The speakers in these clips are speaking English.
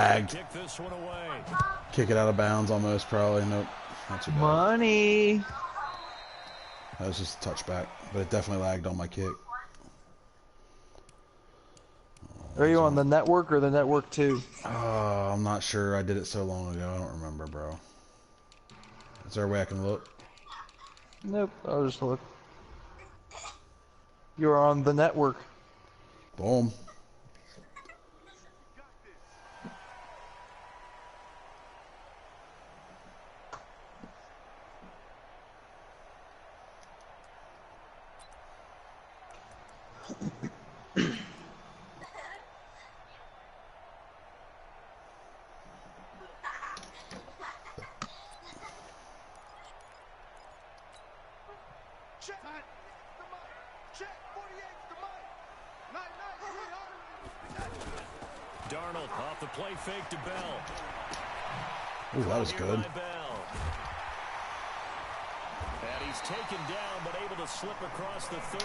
Lagged. Kick this one away. Kick it out of bounds almost, probably. Nope. Not too bad. Money. That was just a touchback, but it definitely lagged on my kick. Are you on the network or the network 2? I'm not sure. I did it so long ago. I don't remember, bro. Is there a way I can look? Nope. I'll just look. You're on the network. Boom. Darnold off the play fake to Bell. Ooh, that was good. And he's taken down, but able to slip across the 35.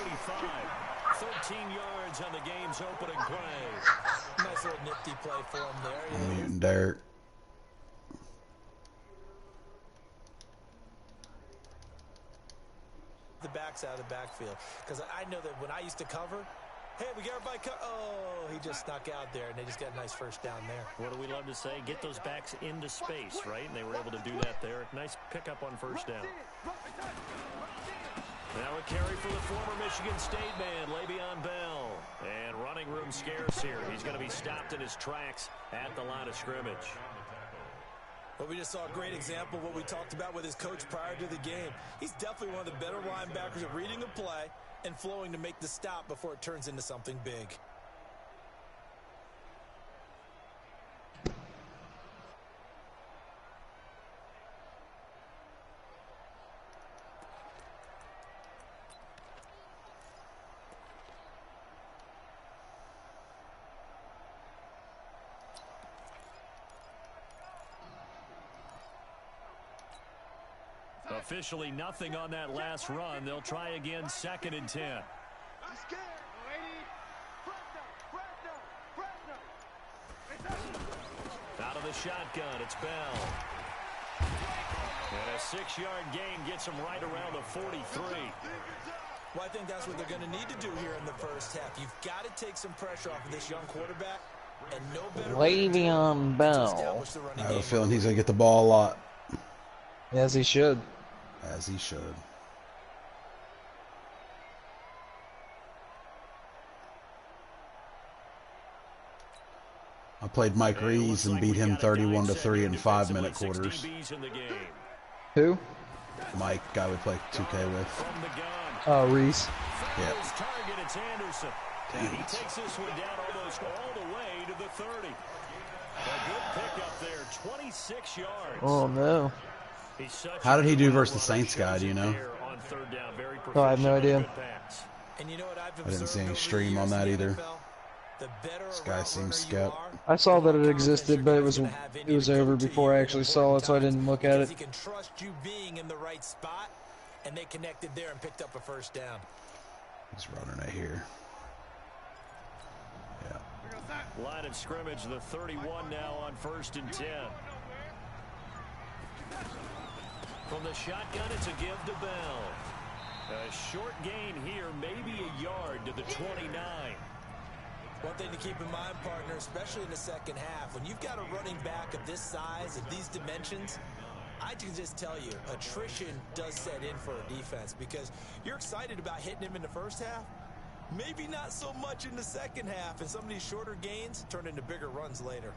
13 yards on the game's opening play. Nice little nifty play for him there. I'm muting Derek. The backs out of the backfield. Because I know that when I used to cover, hey, we got everybody oh, he just snuck out there, and they just got a nice first down there. What do we love to say? Get those backs into space, right? And they were able to do that there. Nice pickup on first down. Now a carry for the former Michigan State man, Le'Veon Bell. And running room scarce here. He's going to be stopped in his tracks at the line of scrimmage. Well, we just saw a great example of what we talked about with his coach prior to the game. He's definitely one of the better linebackers at reading a play and flowing to make the stop before it turns into something big. Officially nothing on that last run. They'll try again, 2nd and 10. Out of the shotgun, it's Bell. And a 6-yard gain gets him right around the 43. Well, I think that's what they're going to need to do here in the first half. You've got to take some pressure off of this young quarterback. And no better Le'Veon Bell. I have a feeling he's going to get the ball a lot. As he should. As he should. I played Mike Reese and beat him 31-3 in 5-minute quarters. Who? Mike, guy we play 2K with. Oh, Reese. Yeah. And he takes this one down almost all the way to the 30. A good pickup there, 26 yards. Oh, no. How did he do versus the Saints guy, do you know? Oh, I have no idea. And you know what I didn't see any stream on that either. This guy seems skept. I saw that it existed, but it was over before I actually saw it, so I didn't look at it. He can trust you being in the right spot, and they connected there and picked up a first down. He's running it here. Yeah. Line of scrimmage, the 31 now on 1st and 10. From the shotgun, it's a give to Bell. A short gain here, maybe a yard to the 29. One thing to keep in mind, partner, especially in the second half, when you've got a running back of this size, of these dimensions, I can just tell you, attrition does set in for a defense because you're excited about hitting him in the first half. Maybe not so much in the second half, and some of these shorter gains turn into bigger runs later.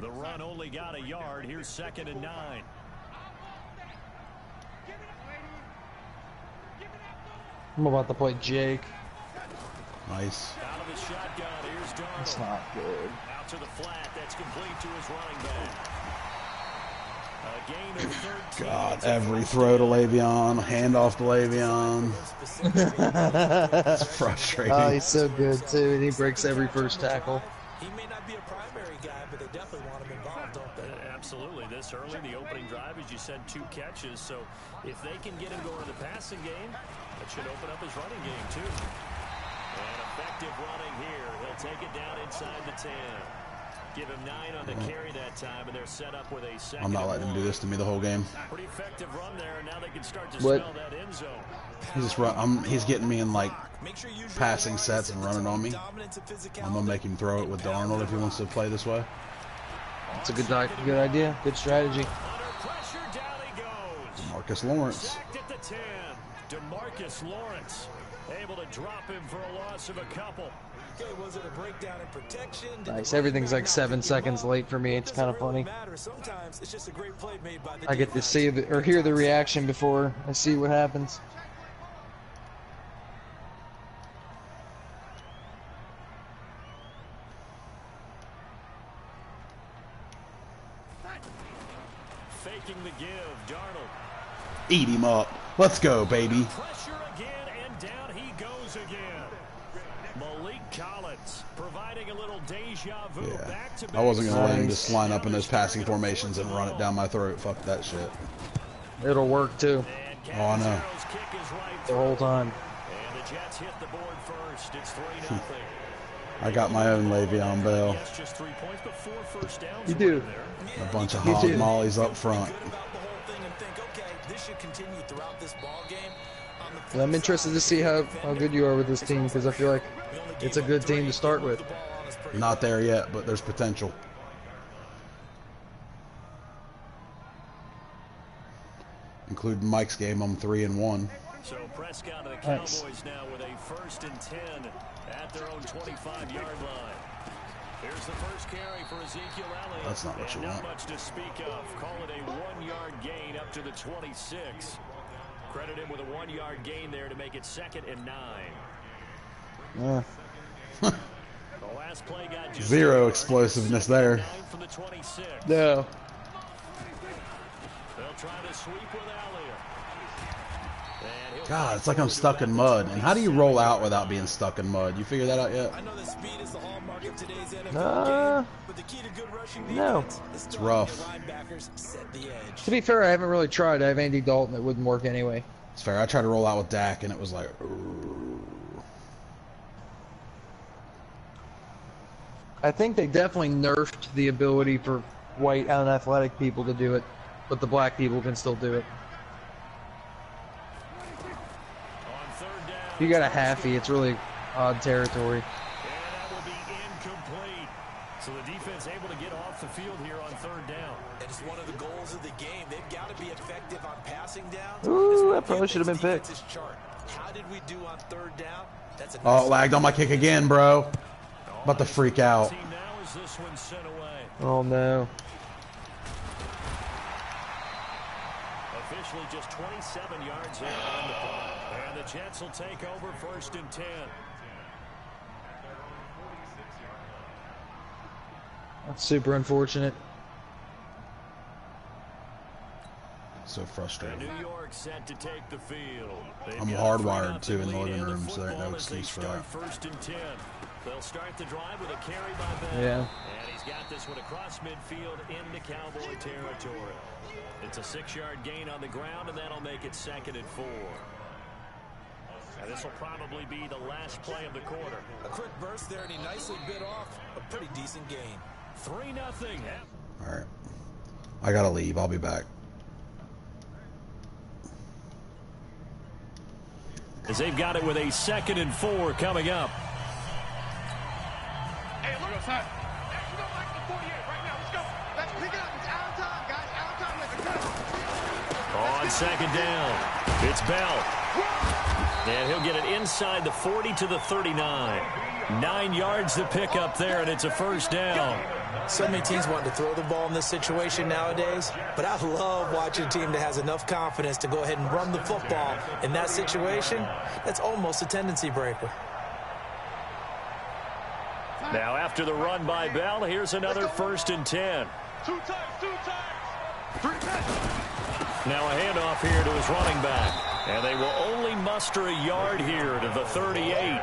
The run only got a yard. Here's 2nd and 9. I'm about to play Jake. Nice. Out of the shotgun, here's Darnold. That's not good. Out to the flat, that's complete to his running back. A gain of 13. God, every throw to Le'Veon, handoff to Le'Veon. It's frustrating. Oh, he's so good, too, and he breaks every first tackle. He may not be a primary guy, but they definitely want him involved, don't they? Absolutely. This early, the opening drive, as you just had 2 catches. So if they can get him going in the passing game, that should open up his running game too. And effective running here. He'll take it down inside the 10. Give him 9 on the carry that time, and they're set up with a second. I'm not letting him do this to me the whole game. Pretty effective run there, and now they can start to smell that end zone. He's getting me in like passing sets and running on me. I'm gonna make him throw it with Darnold if he wants to play this way. It's a good idea, good strategy. Under pressure, down he goes. Marcus Lawrence. Sacked at the 10. DeMarcus Lawrence able to drop him for a loss of a couple. Okay, was it a breakdown in protection? Nice. Everything's like 7 seconds late for me. It's kind of funny. Sometimes it's just a great play made by the I get to see or hear the reaction before I see what happens. Faking the give, Darnold. Eat him up. Let's go, baby. Pressure again, and down he goes again. Malik Collins providing a little deja vu. Yeah. Back to I wasn't going to let him Nice. just line up in those passing formations and run it down my throat. Fuck that shit. It'll work too. And Oh, I know. Catanzaro's kick is right The whole through. time. And the Jets hit the board first. It's 3-0. I got my own Le'Veon Bell. Yes, just 3 points, but 4 first downs. You do. There. A bunch of You hog do. mollies up front. good about the whole thing and think, okay, this should continue throughout this ball game. On the flip And I'm interested to see how good you are with this team because I feel like it's a good team to start with. Not there yet, but there's potential. Including Mike's game, I'm 3-1. So Prescott and the Nice. Cowboys now with a 1st and 10 at their own 25-yard line. Here's the first carry for Ezekiel Elliott. That's not what you And want. Not much to speak of. Call it a 1-yard gain up to the 26. Credit him with a 1-yard gain there to make it 2nd and 9. Yeah. The last play got just Zero explosiveness there. 9 from the 26. No. They'll try to sweep with Elliott. And he'll God, it's like I'm stuck in mud. And how do you roll out without being stuck in mud? You figured that out yet? I know that speed is the hallmark of today's NFL game, but the key to good rushing No. defense is It's to rough. let your linebackers set the edge. To be fair, I haven't really tried. I have Andy Dalton. It wouldn't work anyway. It's fair. I tried to roll out with Dak, and it was like, ooh. I think they definitely nerfed the ability for white, unathletic people to do it, but the black people can still do it. on 3rd down. If you got a halfie, it's really odd territory. And that will be incomplete. So the defense able to get off the field here on 3rd down. And it's one of the goals of the game. They've got to be effective on passing down. Ooh, that probably should have been picked. How did we do on 3rd down? That's a Oh, lagged on my kick again, bro. About to freak out. See now is this one sent away. Oh no. Officially just 27 yards in on the play. And the Jets will take over 1st and 10. That's super unfortunate. So frustrating. New York set to take the field. They've I'm got a hardwired, 3-0 too, in the lead living in room, so there ain't no football as they excuse for start that. 1st and 10. They'll start the drive with a carry by Bell. Yeah. And he's got this one across midfield into Cowboy territory. It's a 6-yard gain on the ground, and that'll make it 2nd and 4. And this will probably be the last play of the quarter. A quick burst there, and he nicely bit off a pretty decent gain. 3-0. All right. I got to leave. I'll be back. As they've got it with a 2nd and 4 coming up. Hey, look outside. Let's go back to 48 right now. Let's go. Let's pick it up. It's our time, guys. Our time. Let's go. On 2nd down, it's Bell. And he'll get it inside the 40 to the 39. 9 yards to pick up there, and it's a 1st down. So many teams want to throw the ball in this situation nowadays, but I love watching a team that has enough confidence to go ahead and run the football in that situation. That's almost a tendency breaker. Now after the run by Bell, here's another 1st and 10. 2 times. 3 times. Now a handoff here to his running back. And they will only muster a yard here to the 38.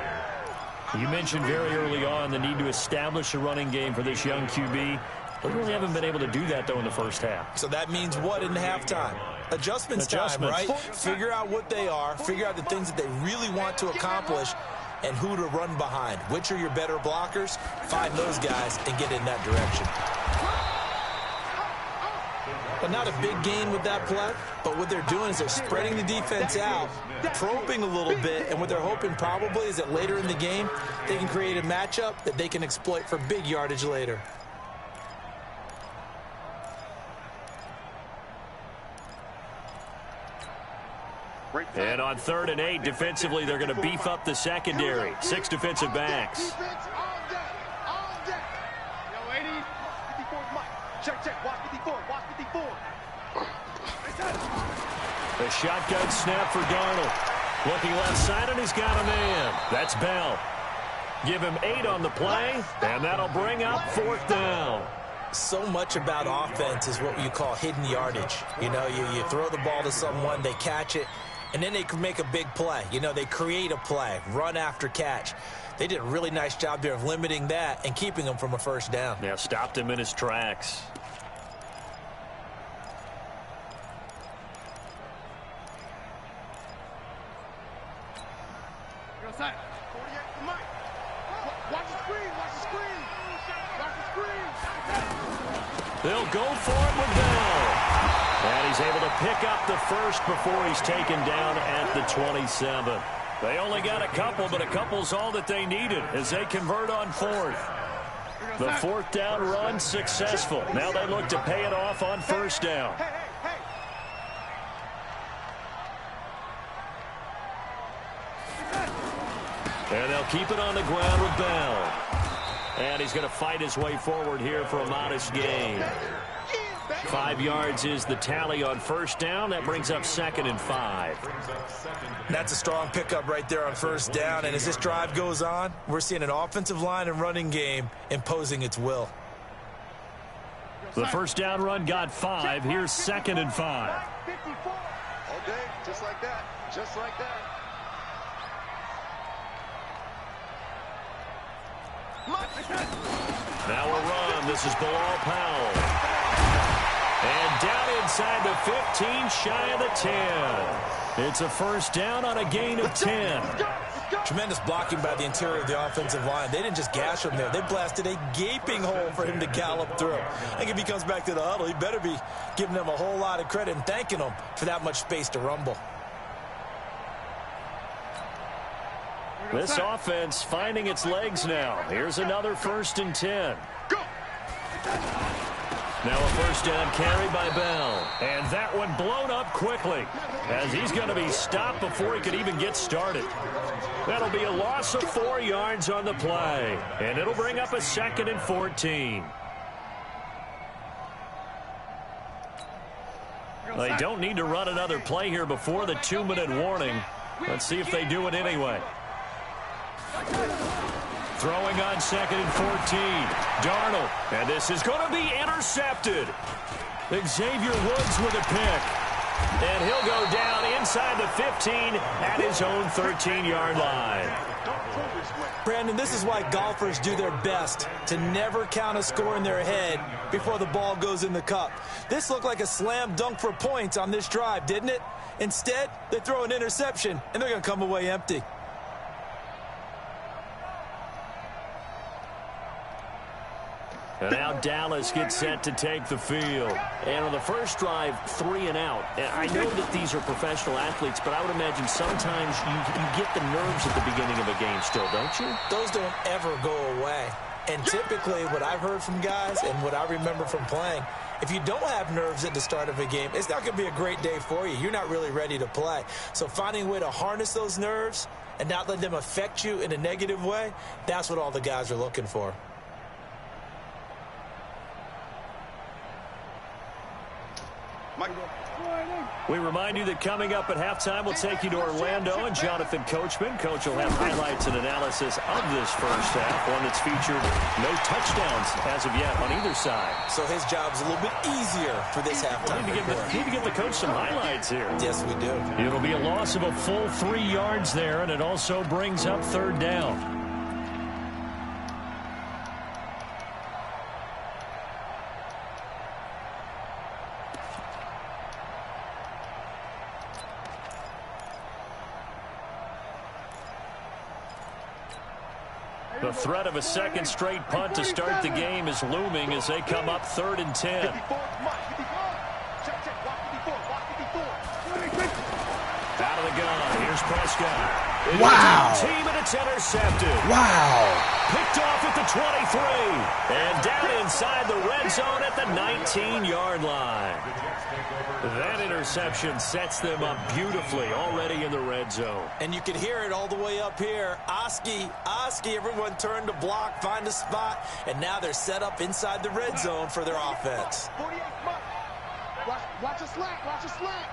You mentioned very early on the need to establish a running game for this young QB. They really haven't been able to do that, though, in the first half. So that means what in halftime? Adjustments time, right? Figure out what they are, figure out the things that they really want to accomplish, and who to run behind. Which are your better blockers? Find those guys and get in that direction. But not a big gain with that play. But what they're doing is they're spreading the defense out, probing a little bit, and what they're hoping probably is that later in the game, they can create a matchup that they can exploit for big yardage later. And on 3rd and 8, defensively, they're going to beef up the secondary. 6 defensive backs. Defense all day. All day. Yo, 80, 54 Mike. Check. Watch 54. Watch 54. The shotgun snap for Darnold. Looking left side, and he's got a man. That's Bell. Give him 8 on the play, and that'll bring up 4th down. So much about offense is what you call hidden yardage. You know, you throw the ball to someone, they catch it, and then they can make a big play. You know, they create a play, run after catch. They did a really nice job there of limiting that and keeping him from a first down. Yeah, stopped him in his tracks. Yo, side. 48 to Mike. Watch the screen. Watch the screen. Watch the screen. They'll go for it with Bell. And he's able to pick up the first before he's taken down at the 27. They only got a couple, but a couple's all that they needed as they convert on 4th. The 4th down run successful. Now they look to pay it off on 1st down. And they'll keep it on the ground with Bell. And he's going to fight his way forward here for a modest gain. 5 yards is the tally on 1st down. That brings up 2nd and 5. That's a strong pickup right there on 1st down. And as this drive goes on, we're seeing an offensive line and running game imposing its will. The 1st down run got 5. Here's 2nd and 5. All day, just like that. Just like that. Now a run. This is Bilal Powell. And down inside the 15, shy of the 10. It's a 1st down on a gain of 10. Tremendous blocking by the interior of the offensive line. They didn't just gash him there. They blasted a gaping hole for him to gallop through. I think if he comes back to the huddle, he better be giving them a whole lot of credit and thanking them for that much space to rumble. This offense finding its legs now. Here's another 1st and 10. Now a 1st down carry by Bell. And that one blown up quickly as he's going to be stopped before he could even get started. That'll be a loss of 4 yards on the play. And it'll bring up a 2nd and 14. They don't need to run another play here before the 2-minute warning. Let's see if they do it anyway. Throwing on 2nd and 14. Darnold. And this is going to be intercepted. Xavier Woods with a pick. And he'll go down inside the 15 at his own 13-yard line. Brandon, this is why golfers do their best to never count a score in their head before the ball goes in the cup. This looked like a slam dunk for points on this drive, didn't it? Instead, they throw an interception, and they're going to come away empty. And now Dallas gets set to take the field. And on the first drive, 3 and out. And I know that these are professional athletes, but I would imagine sometimes you get the nerves at the beginning of a game still, don't you? Those don't ever go away. And typically what I've heard from guys and what I remember from playing, if you don't have nerves at the start of a game, it's not going to be a great day for you. You're not really ready to play. So finding a way to harness those nerves and not let them affect you in a negative way, that's what all the guys are looking for. We remind you that coming up at halftime, we'll take you to Orlando and Jonathan Coachman. Coach will have highlights and analysis of this first half, one that's featured no touchdowns as of yet on either side. So his job's a little bit easier for this halftime. We need to give the coach some highlights here. Yes, we do. It'll be a loss of a full 3 yards there, and it also brings up 3rd down. The threat of a second straight punt to start the game is looming as they come up 3rd and 10. Out of the gun. Here's Prescott. Wow. Team, and it's intercepted. Wow. Picked off at the 23. And down inside the red zone at the 19-yard line. That interception sets them up beautifully already in the red zone. And you can hear it all the way up here. Oski, everyone turned to block, find a spot, and now they're set up inside the red zone for their offense. Watch a slant, watch a slant.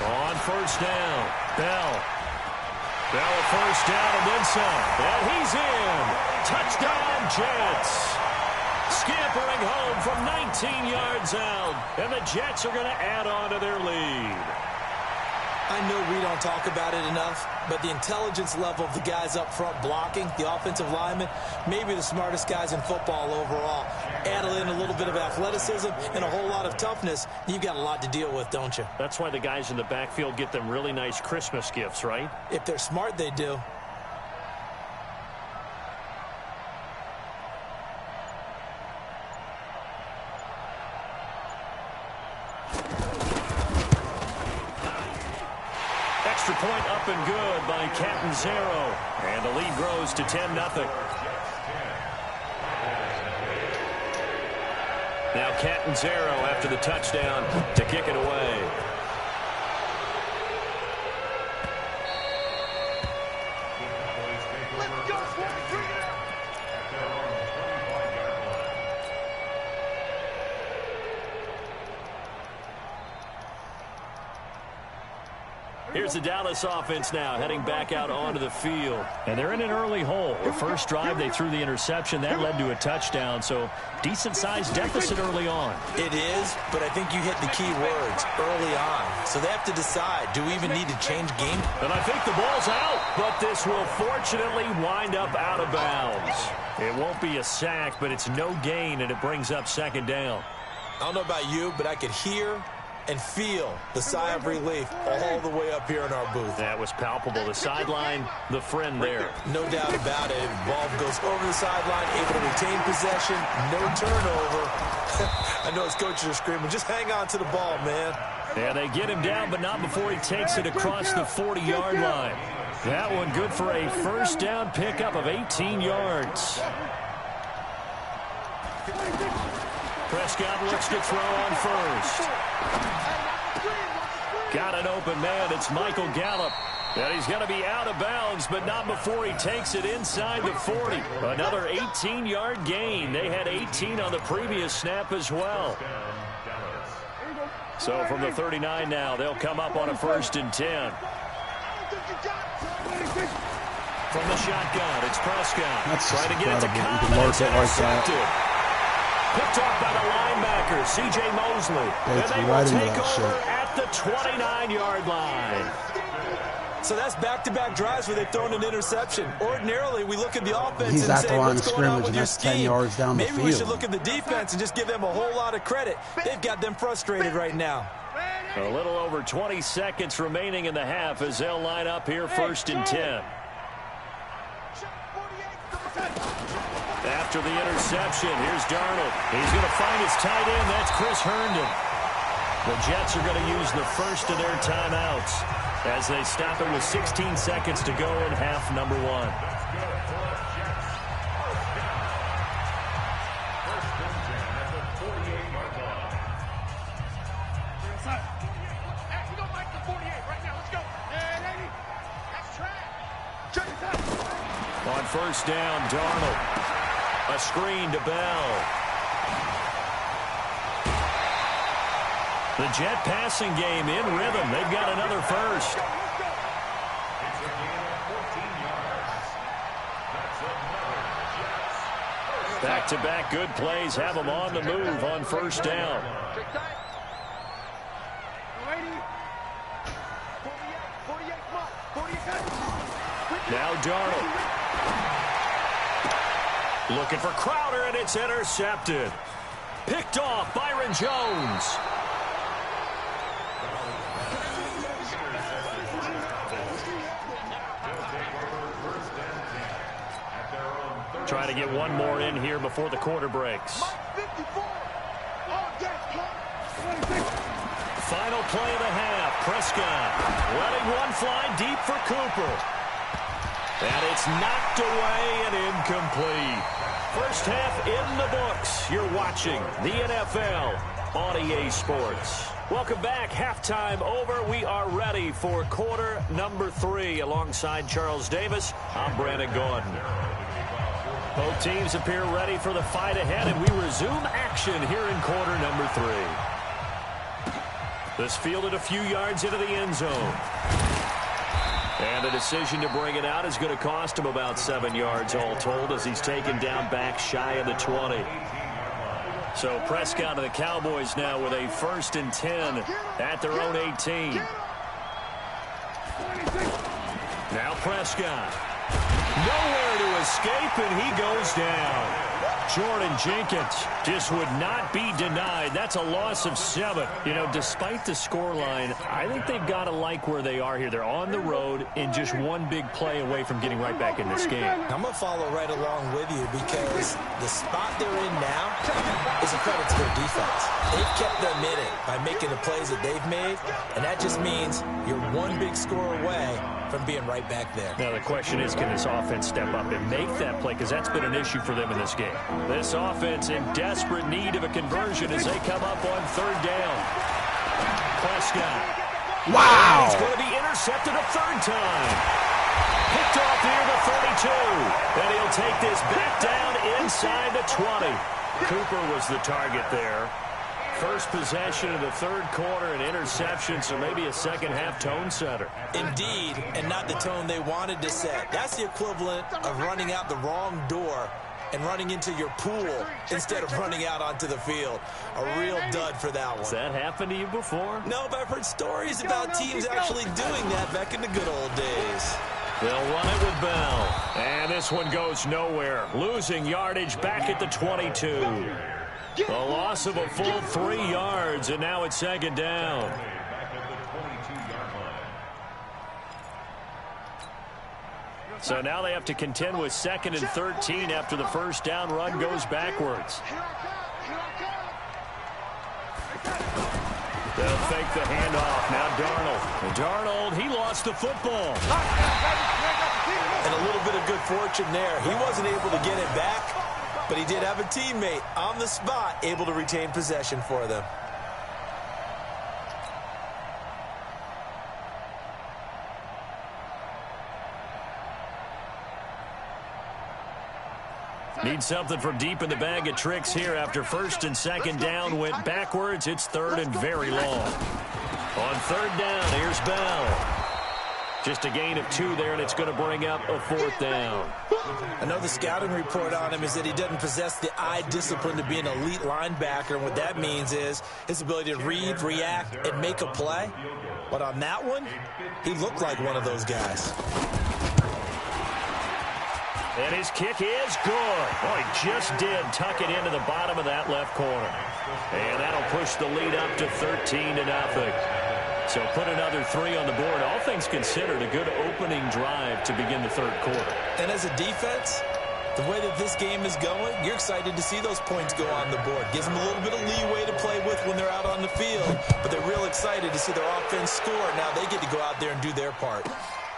On first down, Bell a first down and then some. And he's in. Touchdown, Jets. Scampering home from 19 yards out. And the Jets are going to add on to their lead. I know we don't talk about it enough, but the intelligence level of the guys up front blocking, the offensive linemen, maybe the smartest guys in football overall. Add in a little bit of athleticism and a whole lot of toughness, you've got a lot to deal with, don't you? That's why the guys in the backfield get them really nice Christmas gifts, right? If they're smart, they do. Extra point up and good by Catanzaro. And the lead grows to 10-0. Now Catanzaro after the touchdown to kick it away. Here's the Dallas offense now heading back out onto the field. And they're in an early hole. The first drive they threw the interception. That led to a touchdown. So decent-sized deficit early on. It is, but I think you hit the key words early on. So they have to decide, do we even need to change game? And I think the ball's out. But this will fortunately wind up out of bounds. It won't be a sack, but it's no gain, and it brings up 2nd down. I don't know about you, but I could hear and feel the sigh of relief all the way up here in our booth. That was palpable. The sideline, the friend there. No doubt about it. Ball goes over the sideline, able to retain possession, no turnover. I know his coaches are screaming, just hang on to the ball, man. Yeah, they get him down, but not before he takes it across the 40-yard line. That one good for a first down pickup of 18 yards. Prescott looks to throw on first. Got an open man. It's Michael Gallup. And he's going to be out of bounds, but not before he takes it inside the 40. Another 18-yard gain. They had 18 on the previous snap as well. So from the 39 now, they'll come up on a 1st and 10. From the shotgun, it's Prescott. That's trying to get it to Cobb. You can mark it like that. Picked off by the linebacker, C.J. Mosley. And they will take over at the 29-yard line. So that's back-to-back drives where they've thrown an interception. Ordinarily, we look at the offense He's and at say, the line what's of going on scrimmage, with and your that's 10 scheme? yards down the Maybe we field. should look at the defense and just give them a whole lot of credit. They've got them frustrated right now. A little over 20 seconds remaining in the half as they'll line up here 1st and 10. After the interception, here's Darnold. He's going to find his tight end. That's Chris Herndon. The Jets are going to use the first of their timeouts as they stop it with 16 seconds to go in half number 1. On first down, Darnold. A screen to Bell. The Jet passing game in rhythm. They've got another first. Back-to-back good plays have them on the move on first down. Now Darnold. Looking for Crowder, and it's intercepted. Picked off Byron Jones. try to get one more in here before the quarter breaks. Final play of the half. Prescott letting one fly deep for Cooper. And it's knocked away and incomplete. First half in the books. You're watching the NFL on EA Sports. Welcome back. Halftime over. We are ready for quarter number 3. Alongside Charles Davis, I'm Brandon Gordon. Both teams appear ready for the fight ahead, and we resume action here in quarter number 3. This fielded a few yards into the end zone. And the decision to bring it out is going to cost him about 7 yards all told as he's taken down back shy of the 20. So Prescott and the Cowboys now with a 1st and 10 at their own 18. Now Prescott. Nowhere to escape, and he goes down. Jordan Jenkins just would not be denied. That's a loss of 7. You know, despite the scoreline, I think they've got to like where they are here. They're on the road and just one big play away from getting right back in this game. I'm going to follow right along with you because the spot they're in now is a credit to their defense. They've kept them in it by making the plays that they've made, and that just means you're one big score away from being right back there. Now the question is, can this offense step up and make that play? Because that's been an issue for them in this game. This offense in desperate need of a conversion as they come up on 3rd down. Prescott. Wow! He's going to be intercepted a 3rd time. Picked off near the 32. And he'll take this back down inside the 20. Cooper was the target there. First possession of the 3rd quarter, an interception, so maybe a second-half tone setter. Indeed, and not the tone they wanted to set. That's the equivalent of running out the wrong door and running into your pool instead of running out onto the field. A real dud for that one. Has that happened to you before? No, but I've heard stories about teams actually doing that back in the good old days. They'll run it with Bell. And this one goes nowhere. Losing yardage back at the 22. A loss of a full 3 yards, and now it's 2nd down. So now they have to contend with 2nd and 13 after the 1st down run goes backwards. They'll fake the handoff. Now Darnold. Darnold, he lost the football. And a little bit of good fortune there. He wasn't able to get it back, but he did have a teammate on the spot able to retain possession for them. Need something from deep in the bag of tricks here after 1st and 2nd down went backwards. It's 3rd and very long. On 3rd down, here's Bell. Just a gain of 2 there, and it's going to bring up a 4th down. I know the scouting report on him is that he doesn't possess the eye discipline to be an elite linebacker, and what that means is his ability to read, react, and make a play. But on that one, he looked like one of those guys. And his kick is good. Oh, he just did tuck it into the bottom of that left corner. And that'll push the lead up to 13-0. So put another 3 on the board. All things considered, a good opening drive to begin the 3rd quarter. And as a defense, the way that this game is going, you're excited to see those points go on the board. Gives them a little bit of leeway to play with when they're out on the field. But they're real excited to see their offense score. Now they get to go out there and do their part.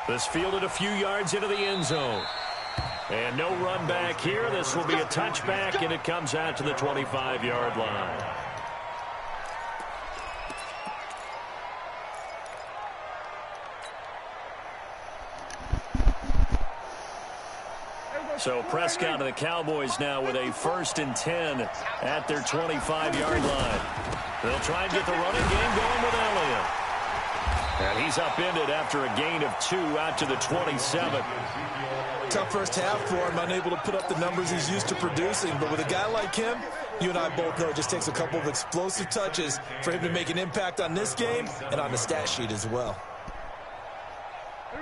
This fielded a few yards into the end zone. And no run back here. This will be a touchback, and it comes out to the 25-yard line. So Prescott and the Cowboys now with a 1st and 10 at their 25-yard line. They'll try and get the running game going with Elliott. And he's upended after a gain of 2 out to the 27. Tough first half for him, unable to put up the numbers he's used to producing. But with a guy like him, you and I both know it just takes a couple of explosive touches for him to make an impact on this game and on the stat sheet as well.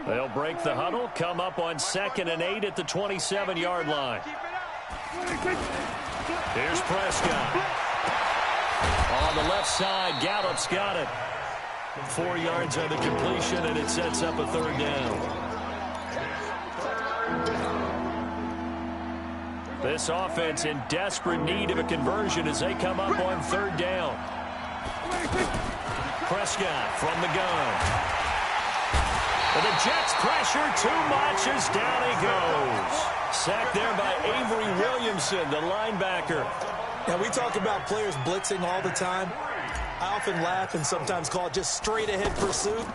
They'll break the huddle, come up on 2nd and 8 at the 27-yard line. Here's Prescott. On the left side, Gallup's got it. 4 yards on the completion, and it sets up a 3rd down. this offense in desperate need of a conversion as they come up on 3rd down. Prescott from the gun. But the Jets pressure too much as down he goes. Sacked there by Avery Williamson, the linebacker. Now, we talk about players blitzing all the time. I often laugh and sometimes call it just straight-ahead pursuit.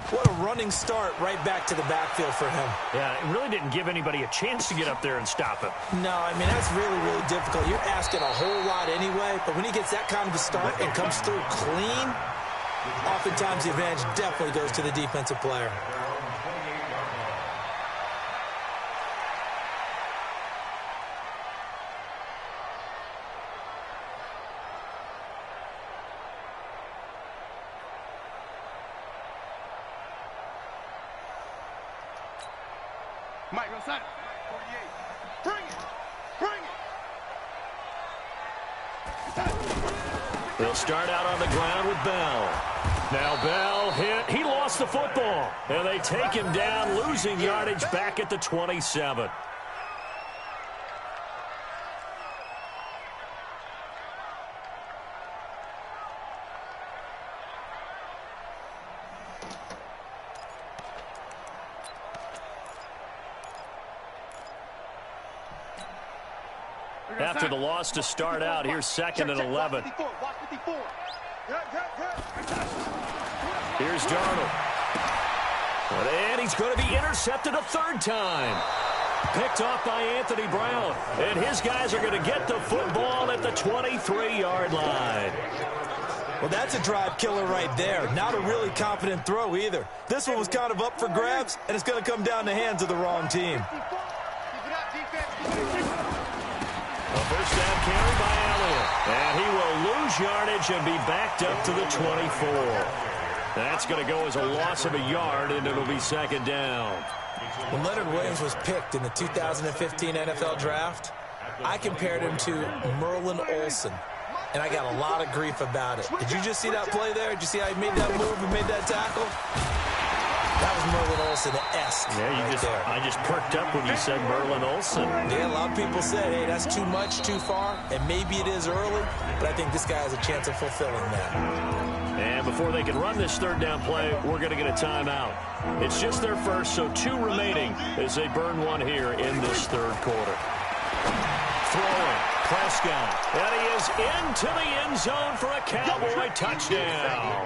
What a running start right back to the backfield for him. Yeah, it really didn't give anybody a chance to get up there and stop him. No, I mean, that's really, really difficult. You're asking a whole lot anyway, but when he gets that kind of a start and comes through clean, oftentimes the advantage definitely goes to the defensive player. Mike, go side. 48. Bring it. Bring it. They'll start out on the ground with Bell. Now Bell hit. He lost the football. And they take him down, losing yardage back at the 27. After the loss to start out, here's 2nd and 11. Here's Darnold. And he's going to be intercepted a 3rd time. Picked off by Anthony Brown. And his guys are going to get the football at the 23-yard line. Well, that's a drive killer right there. Not a really confident throw either. This one was kind of up for grabs, and it's going to come down the hands of the wrong team. A 1st down carry by Elliott. And he will lose yardage and be backed up to the 24. That's going to go as a loss of a yard, and it'll be 2nd down. When Leonard Williams was picked in the 2015 NFL Draft, I compared him to Merlin Olsen, and I got a lot of grief about it. Did you just see that play there? Did you see how he made that move and made that tackle? That was Merlin Olsen-esque. Yeah, I just perked up when you said Merlin Olsen. Yeah, a lot of people said, hey, that's too much, too far, and maybe it is early, but I think this guy has a chance of fulfilling that. And before they can run this 3rd down play, we're going to get a timeout. It's just their first, so 2 remaining as they burn 1 here in this 3rd quarter. Throwing, Prescott, and he is into the end zone for a Cowboy touchdown.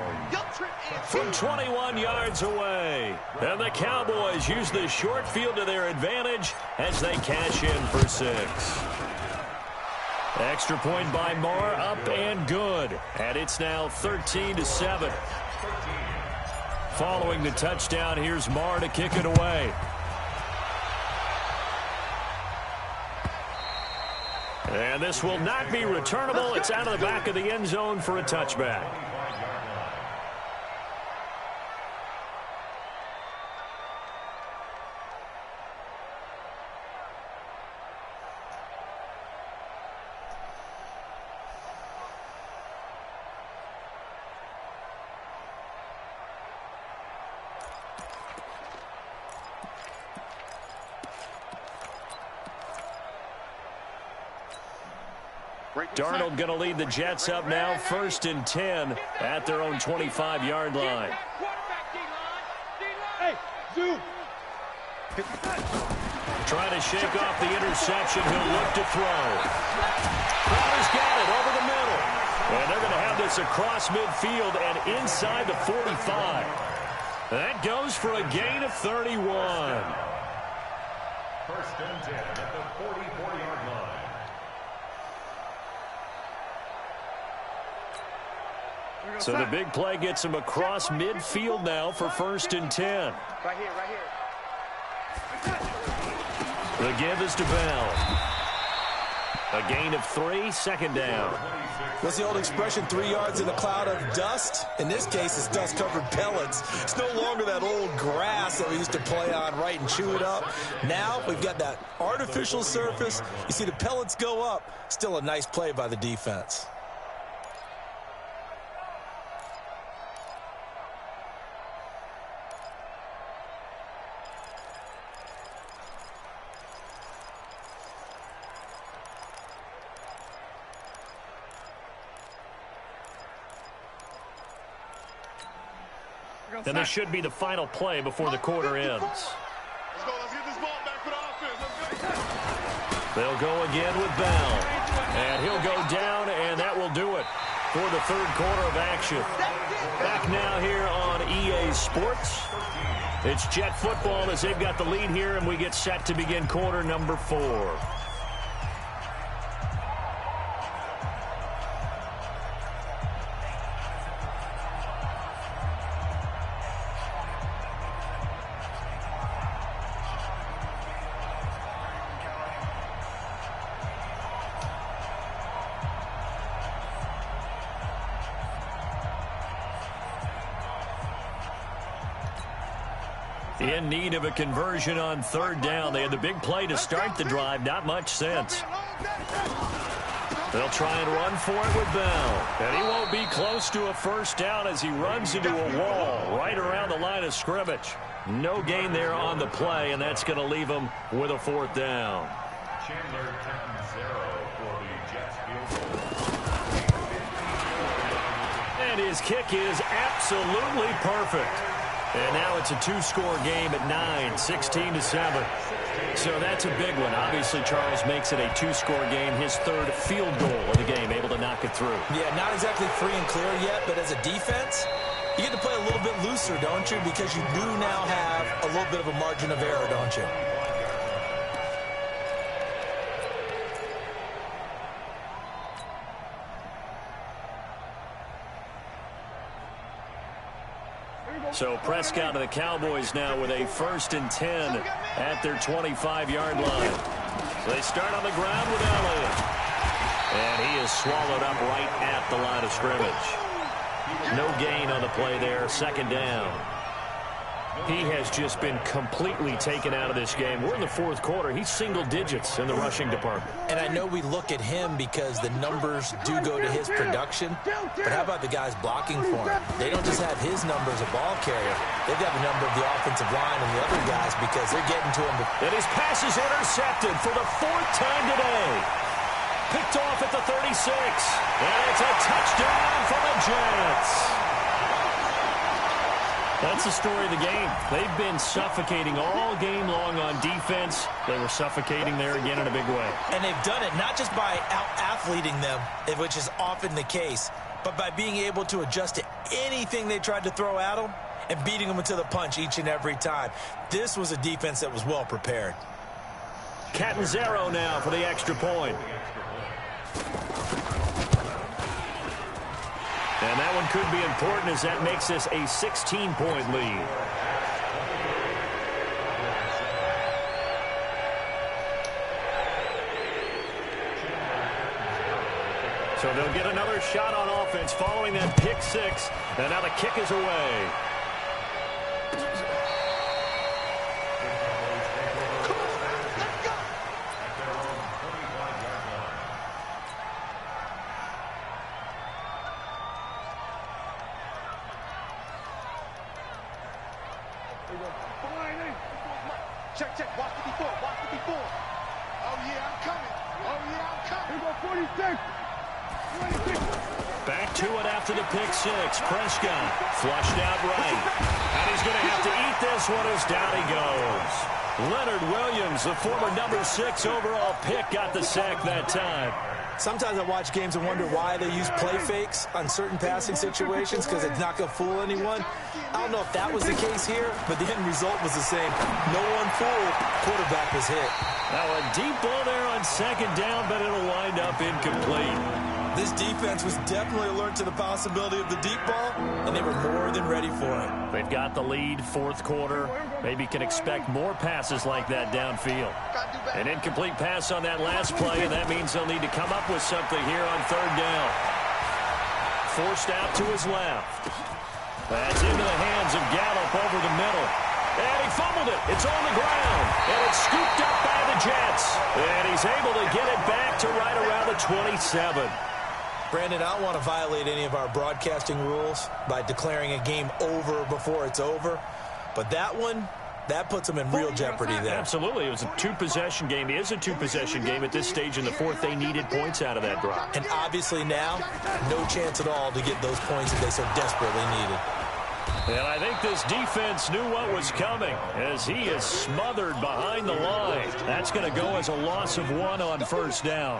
From 21 yards away. And the Cowboys use the short field to their advantage as they cash in for 6. Extra point by Marr, up and good. And it's now 13-7. Following the touchdown, here's Marr to kick it away. And this will not be returnable. It's out of the back of the end zone for a touchback. Darnold going to lead the Jets up now, 1st and 10 at their own 25-yard line. Trying to shake off the interception. He'll look to throw. Crowder's got it over the middle. And they're going to have this across midfield and inside the 45. That goes for a gain of 31. 1st and 10 at the 44-yard line. So the big play gets him across midfield now for 1st and 10. Right here. The give is to Bell. A gain of 3, 2nd down. What's the old expression, 3 yards in a cloud of dust? In this case, it's dust-covered pellets. It's no longer that old grass that we used to play on, right, and chew it up. Now we've got that artificial surface. You see the pellets go up. Still a nice play by the defense. And this should be the final play before the quarter ends. Let's go. Let's get this ball back for the offense. Let's go. They'll go again with Bell. And he'll go down, and that will do it for the third quarter of action. Back now here on EA Sports. It's Jet football as they've got the lead here, and we get set to begin quarter number 4. In need of a conversion on third down. They had the big play to start the drive. Not much sense. They'll try and run for it with Bell. And he won't be close to a first down as he runs into a wall right around the line of scrimmage. No gain there on the play, and that's going to leave him with a fourth down. Chandler Catanzaro for the Jets field goal. And his kick is absolutely perfect. And now it's a two-score game at 9, 16-7. So that's a big one. Obviously, Charles makes it a two-score game, his third field goal of the game, able to knock it through. Yeah, not exactly free and clear yet, but as a defense, you get to play a little bit looser, don't you? Because you do now have a little bit of a margin of error, don't you? So Prescott and the Cowboys now with a 1st and 10 at their 25-yard line. So they start on the ground with Elliott. And he is swallowed up right at the line of scrimmage. No gain on the play there, 2nd down. He has just been completely taken out of this game. We're in the 4th quarter. He's single digits in the rushing department. And I know we look at him because the numbers do go to his production, but how about the guys blocking for him? They don't just have his number as a ball carrier. They've got the number of the offensive line and the other guys because they're getting to him. And his pass is intercepted for the 4th time today. Picked off at the 36. And it's a touchdown for the Jets. That's the story of the game. They've been suffocating all game long on defense. They were suffocating there again in a big way. And they've done it not just by out-athleting them, which is often the case, but by being able to adjust to anything they tried to throw at them and beating them into the punch each and every time. This was a defense that was well prepared. Catanzaro now for the extra point. And that one could be important as that makes this a 16-point lead. So they'll get another shot on offense following that pick 6. And now the kick is away. Check, check. Watch the before. Watch the before. Oh, yeah, I'm coming. Oh, yeah, I'm coming. Here go 46. Back to it after the pick 6. Prescott flushed out right. And he's going to have to eat this one as down he goes. Leonard Williams, the former number 6 overall pick, got the sack that time. Sometimes I watch games and wonder why they use play fakes on certain passing situations because it's not going to fool anyone. I don't know if that was the case here, but the end result was the same. No one fooled. Quarterback was hit. Now a deep ball there on 2nd down, but it'll wind up incomplete. This defense was definitely alert to the possibility of the deep ball, and they were more than ready for it. They've got the lead, 4th quarter. Maybe can expect more passes like that downfield. An incomplete pass on that last play, and that means they'll need to come up with something here on 3rd down. Forced out to his left. That's into the hands of Gallup over the middle. And he fumbled it. It's on the ground. And it's scooped up by the Jets. And he's able to get it back to right around the 27. Brandon, I don't want to violate any of our broadcasting rules by declaring a game over before it's over. But that one, that puts them in real jeopardy there. Absolutely. It was a two-possession game. It is a two-possession game at this stage in the 4th. They needed points out of that drive. And obviously now, no chance at all to get those points that they so desperately needed. And I think this defense knew what was coming as he is smothered behind the line. That's going to go as a loss of 1 on first down.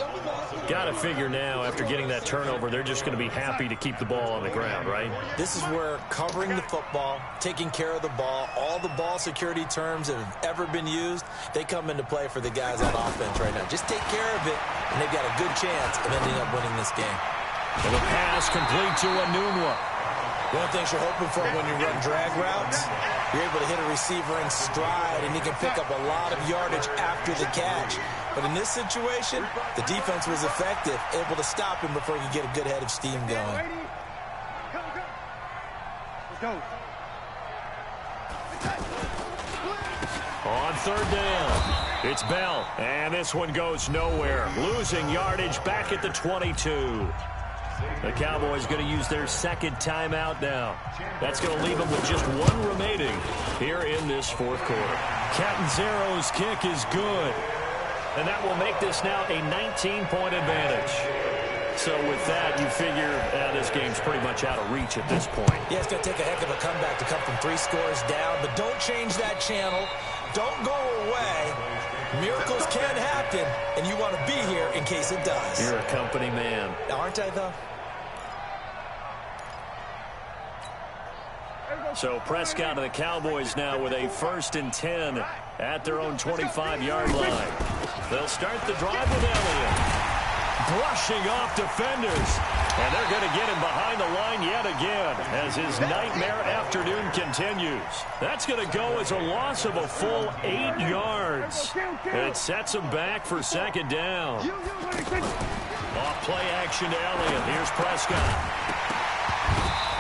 Got to figure now, after getting that turnover, they're just going to be happy to keep the ball on the ground, right? This is where covering the football, taking care of the ball, all the ball security terms that have ever been used, they come into play for the guys on offense right now. Just take care of it, and they've got a good chance of ending up winning this game. And the pass complete to a Nunwa. One of the things you're hoping for when you run drag routes, you're able to hit a receiver in stride, and he can pick up a lot of yardage after the catch. But in this situation, the defense was effective, able to stop him before he could get a good head of steam going. Go. On third down, it's Bell, and this one goes nowhere. Losing yardage back at the 22. The Cowboys going to use their second timeout now. That's going to leave them with just 1 remaining here in this fourth quarter. Catanzaro's kick is good, and that will make this now a 19-point advantage. So with that, you figure this game's pretty much out of reach at this point. Yeah, it's going to take a heck of a comeback to come from 3 scores down, but don't change that channel. Don't go away. Miracles can happen, and you want to be here in case it does. You're a company man. Aren't I, though? So Prescott and the Cowboys now with a 1st and 10 at their own 25-yard line. They'll start the drive with Elliott. Brushing off defenders. And they're going to get him behind the line yet again as his nightmare afternoon continues. That's going to go as a loss of a full 8 yards. It sets him back for 2nd down. Off play action to Elliott. Here's Prescott.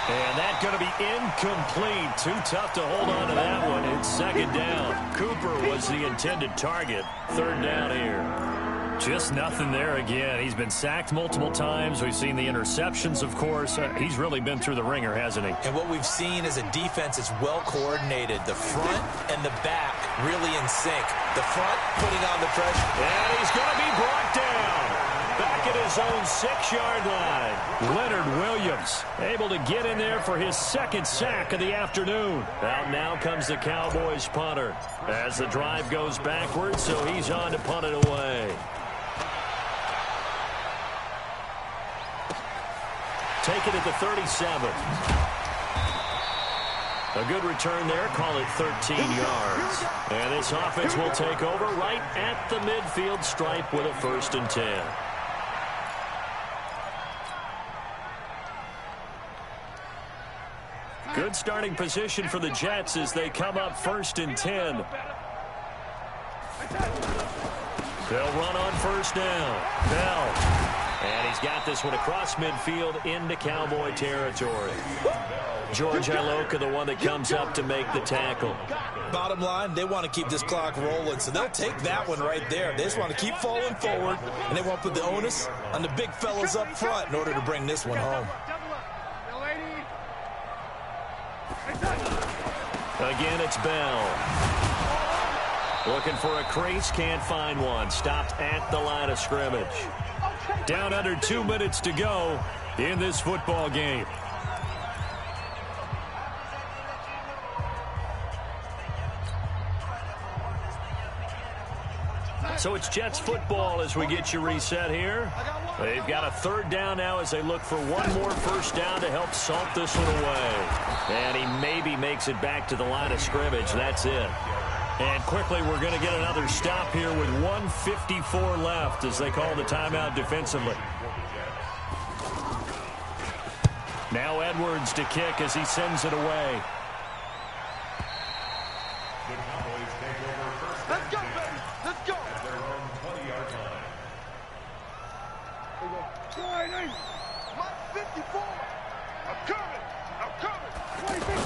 And that's going to be incomplete. Too tough to hold on to that one. It's 2nd down. Cooper was the intended target. 3rd down here. Just nothing there again. He's been sacked multiple times. We've seen the interceptions, of course. He's really been through the ringer, hasn't he? And what we've seen is a defense that's well coordinated. The front and the back really in sync. The front putting on the pressure. And he's going to be brought down. Back at his own 6-yard line. Leonard Williams able to get in there for his 2nd sack of the afternoon. Out now comes the Cowboys punter as the drive goes backwards, so he's on to punt it away. Take it at the 37. A good return there. Call it 13 yards. And this offense will take over right at the midfield stripe with a 1st and 10. Good starting position for the Jets as they come up 1st and 10. They'll run on 1st down. Bell. And he's got this one across midfield into Cowboy territory. George Iloka, the one that comes up to make the tackle. Bottom line, they want to keep this clock rolling, so they'll take that one right there. They just want to keep falling forward, and they want to put the onus on the big fellas up front in order to bring this one home. Again, it's Bell. Looking for a crease, can't find one. Stopped at the line of scrimmage. Down under 2 minutes to go in this football game. So it's Jets football as we get you reset here. They've got a 3rd down now as they look for one more 1st down to help salt this one away. And he maybe makes it back to the line of scrimmage. That's it. And quickly, we're going to get another stop here with 1:54 left as they call the timeout defensively. Now Edwards to kick as he sends it away. The Cowboys take over 1st. Let's go, baby. Let's go. At their own 20-yard line. My 54. I'm coming. 26.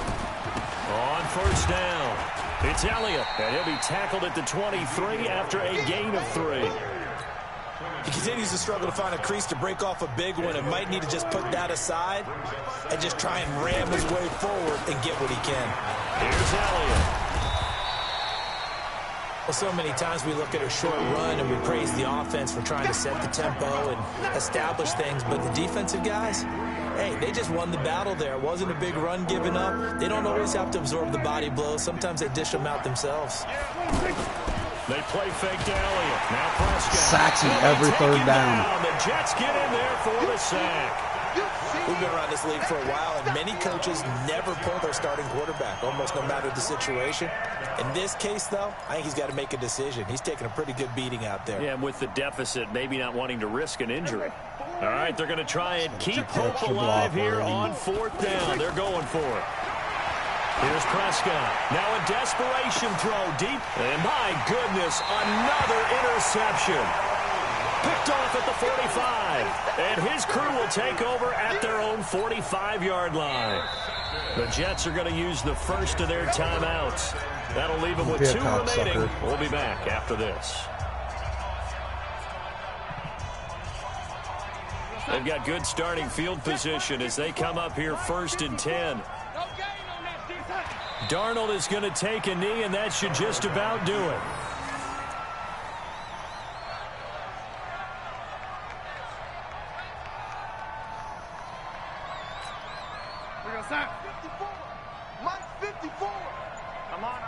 On 1st down, it's Elliott, and he'll be tackled at the 23 after a gain of 3. He continues to struggle to find a crease to break off a big one and might need to just put that aside and just try and ram his way forward and get what he can. Here's Elliott. Well, so many times we look at a short run and we praise the offense for trying to set the tempo and establish things, but the defensive guys, Hey, they just won the battle there. It wasn't a big run given up. They don't always have to absorb the body blows. Sometimes they dish them out themselves. They play fake to Elliott. Now Prescott. Sacks him every third down. The Jets get in there for the sack. We've been around this league for a while, and many coaches never pull their starting quarterback, almost no matter the situation. In this case, though, I think he's got to make a decision. He's taking a pretty good beating out there. Yeah, and with the deficit, maybe not wanting to risk an injury. All right, they're going to try and keep hope alive here on 4th down. They're going for it. Here's Prescott. Now a desperation throw deep. And my goodness, another interception. Picked off at the 45. And his crew will take over at their own 45-yard line. The Jets are going to use the first of their timeouts. That'll leave them with 2 remaining. We'll be back after this. They've got good starting field position as they come up here 1st and 10. Darnold is going to take a knee, and that should just about do it. We go, Sam. 54. Mike, 54. I'm on.